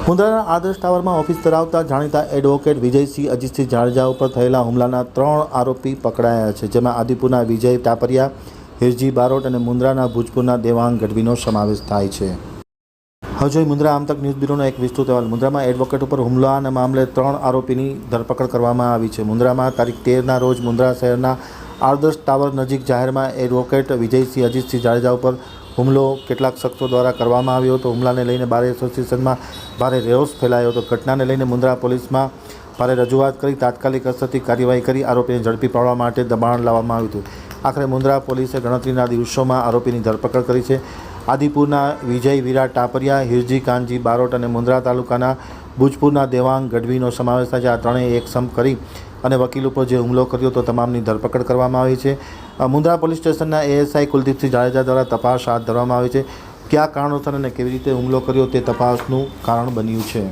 મુન્દ્રાના આદર્શ ટાવરમાં ઓફિસ ધરાવતા જાણીતા એડવોકેટ વિજયસિંહ અજીતસિંહ જાડેજા ઉપર થયેલા હુમલાના 3 આરોપી પકડાયા છે, જેમાં આદિપુરના વિજય ટાપરિયા, હિરજી બારોટ અને મુન્દ્રાના ભૂજપુરના દેવાંગ ગઢવીનો સમાવેશ થાય છે. હવે જોઈએ મુન્દ્રા આમતક ન્યૂઝ બ્યુરોનો એક વિસ્તૃત અહેવાલ. મુન્દ્રામાં એડવોકેટ ઉપર હુમલાના મામલે 3 આરોપીની ધરપકડ કરવામાં આવી છે. મુન્દ્રામાં તારીખ 13ના રોજ મુન્દ્રા શહેરના આદર્શ ટાવર નજીક જાહેરમાં એડવોકેટ વિજયસિંહ અજીતસિંહ જાડેજા ઉપર હુમલો કેટલાક શખ્સો દ્વારા કરવામાં આવ્યો હતો. હુમલાને લઈને બાર એસોસિએશનમાં ભારે રોષ ફેલાયો હતો. ઘટનાને લઈને મુન્દ્રા પોલીસમાં ભારે રજૂઆત કરી તાત્કાલિક અસરથી કાર્યવાહી કરી આરોપીને ઝડપી પાડવા માટે દબાણ લાવવામાં આવ્યું હતું. આખરે મુન્દ્રા પોલીસે ગણતરીના દિવસોમાં આરોપીની ધરપકડ કરી છે. આદિપુરના વિજય વીરા ટાપરિયા, હિરજી કાનજી બારોટ અને મુન્દ્રા તાલુકાના ભૂજપુરના દેવાંગ ગઢવીનો સમાવેશ થાય છે. આ ત્રણેય એકસમ કરી અને વકીલ ઉપર જે હુમલો કર્યો તો તમામની ધરપકડ કરવામાં આવી છે. મુન્દ્રા પોલીસ સ્ટેશનના એએસઆઈ કુલદીપસિંહ જાડેજા દ્વારા તપાસ હાથ ધરવામાં આવી છે. કયા કારણોસર અને કેવી રીતે હુમલો કર્યો તે તપાસનું કારણ બન્યું છે.